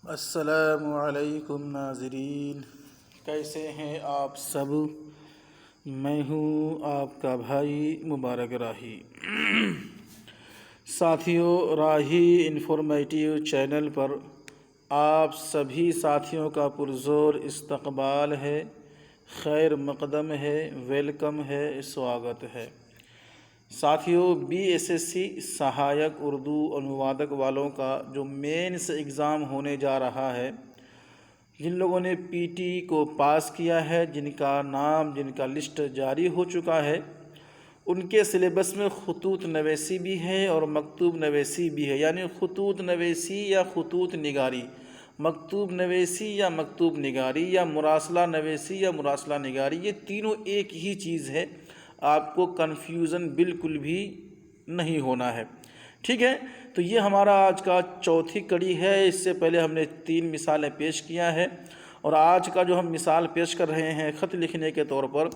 السلام علیکم ناظرین، کیسے ہیں آپ سب؟ میں ہوں آپ کا بھائی مبارک راہی۔ ساتھیوں، راہی انفارمیٹیو چینل پر آپ سبھی ساتھیوں کا پرزور استقبال ہے، خیر مقدم ہے، ویلکم ہے، سواگت ہے۔ ساتھیوں، BSSC سہایک اردو انوادک والوں کا جو مینس ایگزام ہونے جا رہا ہے، جن لوگوں نے PT کو پاس کیا ہے، جن کا لسٹ جاری ہو چکا ہے، ان کے سلیبس میں خطوط نویسی بھی ہے اور مکتوب نویسی بھی ہے، یعنی خطوط نویسی یا خطوط نگاری، مکتوب نویسی یا مکتوب نگاری، یا مراسلہ نویسی یا مراسلہ نگاری، یہ تینوں ایک ہی چیز ہے۔ آپ کو کنفیوژن بالکل بھی نہیں ہونا ہے، ٹھیک ہے؟ تو یہ ہمارا آج کا چوتھی کڑی ہے۔ اس سے پہلے ہم نے 3 مثالیں پیش کیا ہے، اور آج کا جو ہم مثال پیش کر رہے ہیں خط لکھنے کے طور پر،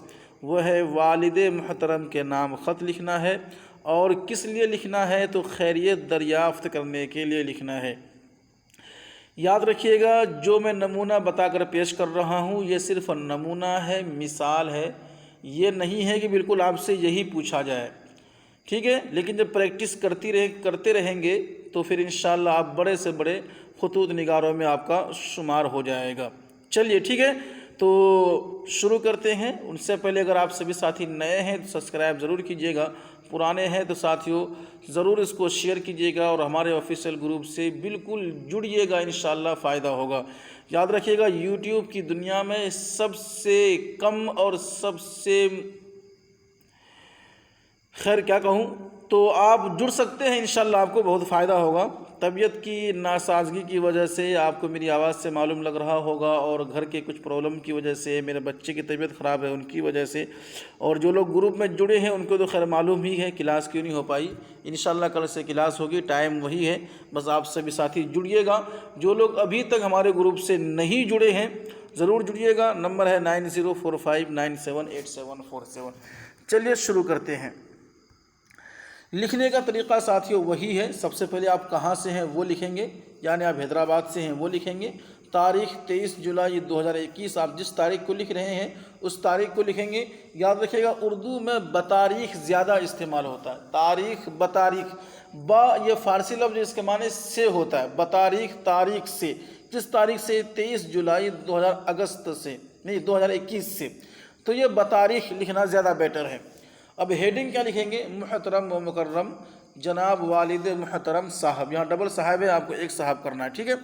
وہ ہے والد محترم کے نام خط لکھنا ہے، اور کس لیے لکھنا ہے؟ تو خیریت دریافت کرنے کے لیے لکھنا ہے۔ یاد رکھیے گا، جو میں نمونہ بتا کر پیش کر رہا ہوں یہ صرف نمونہ ہے، مثال ہے، یہ نہیں ہے کہ بالکل آپ سے یہی پوچھا جائے، ٹھیک ہے؟ لیکن جب پریکٹس کرتے رہیں گے تو پھر انشاءاللہ آپ بڑے سے بڑے خطوط نگاروں میں آپ کا شمار ہو جائے گا۔ چلیے ٹھیک ہے، تو شروع کرتے ہیں۔ ان سے پہلے اگر آپ سبھی ساتھی نئے ہیں تو سبسکرائب ضرور کیجیے گا، پرانے ہیں تو ساتھیوں ضرور اس کو شیئر کیجیے گا، اور ہمارے آفیشیل گروپ سے بالکل جڑیے گا، انشاءاللہ فائدہ ہوگا۔ یاد رکھیے گا، یوٹیوب کی دنیا میں سب سے کم اور سب سے خیر کیا کہوں، تو آپ جڑ سکتے ہیں، انشاءاللہ آپ کو بہت فائدہ ہوگا۔ طبیعت کی ناسازگی کی وجہ سے آپ کو میری آواز سے معلوم لگ رہا ہوگا، اور گھر کے کچھ پرابلم کی وجہ سے، میرے بچے کی طبیعت خراب ہے ان کی وجہ سے، اور جو لوگ گروپ میں جڑے ہیں ان کو تو خیر معلوم ہی ہے کلاس کیوں نہیں ہو پائی۔ انشاءاللہ کل سے کلاس ہوگی، ٹائم وہی ہے، بس آپ سبھی ساتھی جڑیے گا۔ جو لوگ ابھی تک ہمارے گروپ سے نہیں جڑے ہیں ضرور جڑیے گا، نمبر ہے 9045978747۔ چلیے شروع کرتے ہیں۔ لکھنے کا طریقہ ساتھیوں وہی ہے، سب سے پہلے آپ کہاں سے ہیں وہ لکھیں گے، یعنی آپ حیدرآباد سے ہیں وہ لکھیں گے۔ تاریخ 23 جولائی 2021، آپ جس تاریخ کو لکھ رہے ہیں اس تاریخ کو لکھیں گے۔ یاد رکھیے گا، اردو میں بتاریخ زیادہ استعمال ہوتا ہے، تاریخ بتاریخ، با یہ فارسی لفظ اس کے معنی سے ہوتا ہے، بتاریخ تاریخ سے، جس تاریخ سے 23 جولائی 2021 سے، تو یہ بتاریخ لکھنا زیادہ بیٹر ہے۔ اب ہیڈنگ کیا لکھیں گے؟ محترم و مکرم جناب والد محترم صاحب، یہاں ڈبل صاحب ہے، آپ کو ایک صاحب کرنا ہے، ٹھیک ہے؟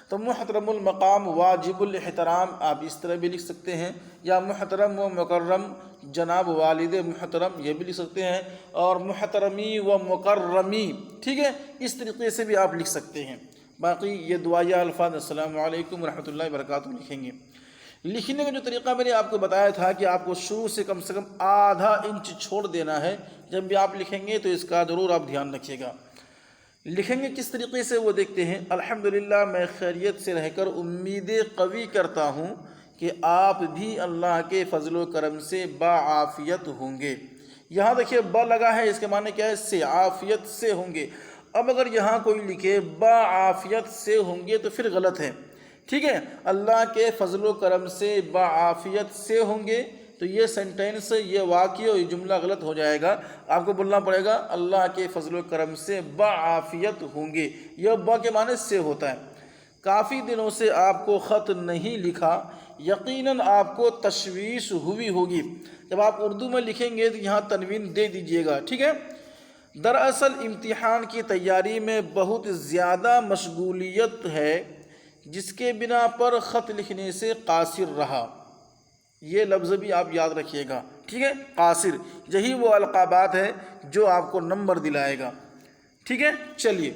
تو محترم المقام واجب الاحترام آپ اس طرح بھی لکھ سکتے ہیں، یا محترم و مکرم جناب والد محترم یہ بھی لکھ سکتے ہیں، اور محترمی و مکرمی، ٹھیک ہے؟ اس طریقے سے بھی آپ لکھ سکتے ہیں۔ باقی یہ دعائیہ الفاظ السلام علیکم ورحمۃ اللہ وبرکاتہ لکھیں گے۔ لکھنے کا جو طریقہ میں نے آپ کو بتایا تھا کہ آپ کو شروع سے کم آدھا انچ چھوڑ دینا ہے، جب بھی آپ لکھیں گے تو اس کا ضرور آپ دھیان رکھیے گا۔ لکھیں گے کس طریقے سے وہ دیکھتے ہیں۔ الحمدللہ، میں خیریت سے رہ کر امید قوی کرتا ہوں کہ آپ بھی اللہ کے فضل و کرم سے باعافیت ہوں گے۔ یہاں دیکھیے با لگا ہے، اس کے معنی کیا ہے؟ سے، عافیت سے ہوں گے۔ اب اگر یہاں کوئی لکھے باعافیت سے ہوں گے تو پھر غلط ہے، ٹھیک ہے؟ اللہ کے فضل و کرم سے باعافیت سے ہوں گے، تو یہ سینٹینس، یہ واقعہ اور یہ جملہ غلط ہو جائے گا۔ آپ کو بولنا پڑے گا اللہ کے فضل و کرم سے باعافیت ہوں گے، یہ با کے معنی سے ہوتا ہے۔ کافی دنوں سے آپ کو خط نہیں لکھا، یقیناً آپ کو تشویش ہوئی ہوگی۔ جب آپ اردو میں لکھیں گے تو یہاں تنوین دے دیجئے گا، ٹھیک ہے؟ دراصل امتحان کی تیاری میں بہت زیادہ مشغولیت ہے، جس کے بنا پر خط لکھنے سے قاصر رہا۔ یہ لفظ بھی آپ یاد رکھیے گا، ٹھیک ہے؟ قاصر، یہی وہ القابات ہے جو آپ کو نمبر دلائے گا، ٹھیک ہے؟ چلیے،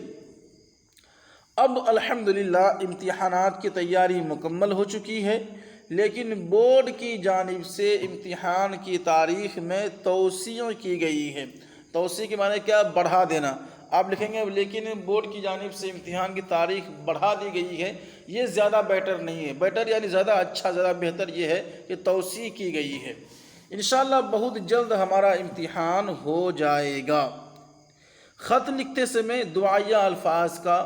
اب الحمدللہ امتحانات کی تیاری مکمل ہو چکی ہے، لیکن بورڈ کی جانب سے امتحان کی تاریخ میں توسیع کی گئی ہے۔ توسیع کے معنی کیا؟ بڑھا دینا۔ آپ لکھیں گے لیکن بورڈ کی جانب سے امتحان کی تاریخ بڑھا دی گئی ہے، یہ زیادہ بیٹر نہیں ہے۔ بیٹر یعنی زیادہ اچھا، زیادہ بہتر یہ ہے کہ توسیع کی گئی ہے۔ انشاءاللہ بہت جلد ہمارا امتحان ہو جائے گا۔ خط لکھتے سمے دعائیہ الفاظ کا